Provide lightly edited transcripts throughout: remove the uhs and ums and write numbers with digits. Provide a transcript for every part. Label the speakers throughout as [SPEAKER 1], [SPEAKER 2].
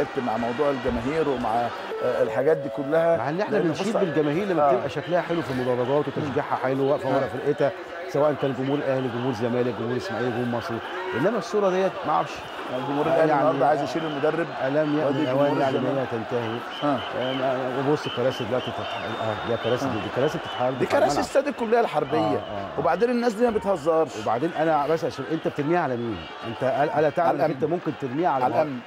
[SPEAKER 1] تعبت مع موضوع الجماهير ومع الحاجات دي كلها.
[SPEAKER 2] مع ان احنا بنشيد بالجماهير لما بتبقى شكلها حلو في المدرجات وتشجيعها حلو واقفه ورا فرقتها، سواء كان جمهور الاهلي، جمهور الزمالك، جمهور اسماعيلي، جمهور مصري. انما الصوره ديت ما اعرفش
[SPEAKER 1] جمهور الاهلي النهارده عايز يشيل المدرب.
[SPEAKER 2] الم يأتي الاوان يعني ان هي تنتهي. وبص الكراسي دلوقتي يا كراسي دي كراسي بتتحرك،
[SPEAKER 1] دي كراسي استاد الكليه الحربيه. وبعدين الناس دي ما بتهزرش.
[SPEAKER 2] وبعدين انا بس عشان انت بترميها على مين؟ انت الا تعلم انت ممكن ترميها على
[SPEAKER 1] الامن.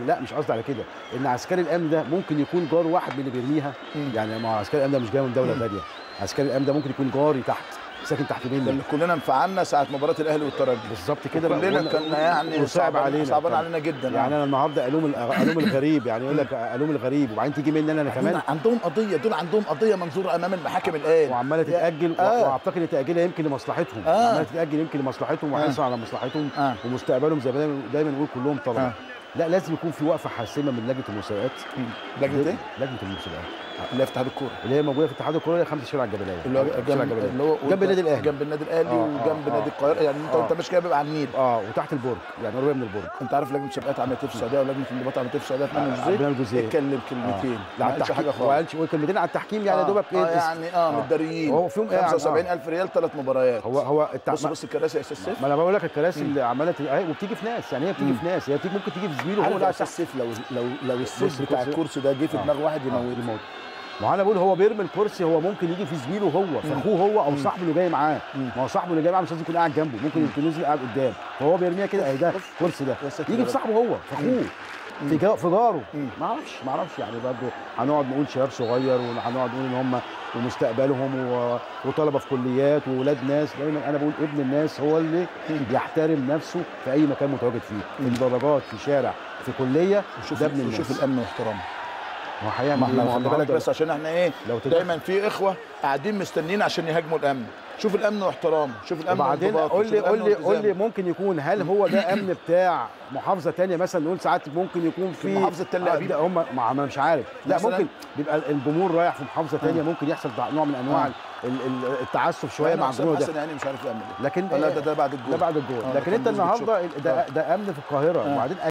[SPEAKER 2] لا مش قصدي على كده، ان عسكري الامن ده ممكن يكون جار واحد من اللي بيرميها. يعني ما عسكري الامن ده مش جاي من دوله ثانيه، عسكري الامن ده ممكن يكون جاري تحت، ساكن تحت مني.
[SPEAKER 1] اللي كلنا انفعلنا ساعه مباراه الاهلي والترجي
[SPEAKER 2] بالظبط كده.
[SPEAKER 1] كلنا كنا يعني صعبان علينا جدا.
[SPEAKER 2] يعني انا النهارده الوم الغريب، يعني يقول لك الوم الغريب وبعدين تيجي مني انا كمان.
[SPEAKER 1] عندهم قضيه، دول عندهم قضيه منظوره امام المحاكم الان
[SPEAKER 2] وعماله تتاجل. واعتقد ان تاجيلها يمكن لمصلحتهم. عماله تتاجل يمكن لمصلحتهم وحرصوا على مصلحتهم ومستقبلهم زي ما دايما نقول كلهم طبعا. لا لازم يكون في وقفه حاسمه من لجنه المسابقات.
[SPEAKER 1] لجنه ايه؟
[SPEAKER 2] لجنه المسابقات
[SPEAKER 1] اللي هي في اتحاد الكوره،
[SPEAKER 2] اللي هي موجوده في اتحاد الكوره، اللي هي 5 شارع الجبليه،
[SPEAKER 1] اللي هو
[SPEAKER 2] جنب النادي الاهلي،
[SPEAKER 1] جنب النادي الاهلي وجنب نادي القاهره. يعني انت ماشي كده بيبقى على النيل
[SPEAKER 2] وتحت البرج، يعني قريب من البرج.
[SPEAKER 1] انت عارف لجنه المسابقات عملت ايه في السعوديه ولجنه الانضباط عملت ايه في السعوديه في الجزئيه؟ اتكلم كلمتين
[SPEAKER 2] ما قالش حاجه خالص، وكلمتين على التحكيم يعني يا دوبك
[SPEAKER 1] يعني متداريين.
[SPEAKER 2] هو فيهم
[SPEAKER 1] 75,000 ريال 3 مباريات.
[SPEAKER 2] هو
[SPEAKER 1] بص الكراسي يا استاذ سيف.
[SPEAKER 2] ما انا بقول لك الكراسي اللي عماله وبتيجي في ناس، يعني هي بتيجي في ناس، هي ممكن تيجي في زميله هو.
[SPEAKER 1] لا يا استاذ سيف، لو السيف بتاع الكرسي ده جه في دماغ واحد يموت.
[SPEAKER 2] ما انا بقول هو بيرمي الكرسي، هو ممكن يجي في زميله هو، في اخوه هو او صاحبه اللي جاي معاه. ما هو صاحبه اللي جاي معاه مش لازم يكون قاعد جنبه، ممكن يكون نزل قاعد قدام، فهو بيرميها كده اهي. ده الكرسي ده يجي في صاحبه هو، في اخوه، في جاره. ما اعرفش يعني برضه هنقعد نقول شباب صغير وهنقعد نقول ان هم ومستقبلهم وطلبه في كليات وولاد ناس. دايما انا بقول ابن الناس هو اللي بيحترم نفسه في اي مكان متواجد فيه، في المدرجات، في شارع، في كليه. ده ابن الناس.
[SPEAKER 1] وشوف الامن واحترامه.
[SPEAKER 2] ما احنا
[SPEAKER 1] خلي بالك بس عشان احنا ايه دايما في اخوه قاعدين مستنيين عشان يهاجموا الامن. شوف الامن واحترامه، شوف الامن
[SPEAKER 2] وبعدين قول لي ممكن يكون، هل هو ده امن بتاع محافظه ثانيه مثلا؟ نقول ساعات ممكن يكون في
[SPEAKER 1] محافظه تل ابيب
[SPEAKER 2] هم ما انا مش عارف. لا ممكن بيبقى الجمهور رايح في محافظه ثانيه، ممكن يحصل نوع من انواع التعسف شويه مع الجمهور ده.
[SPEAKER 1] يعني مش عارف يعمل ايه.
[SPEAKER 2] لكن
[SPEAKER 1] لا ده بعد الجول.
[SPEAKER 2] لكن انت النهارده ده امن في القاهره. وبعدين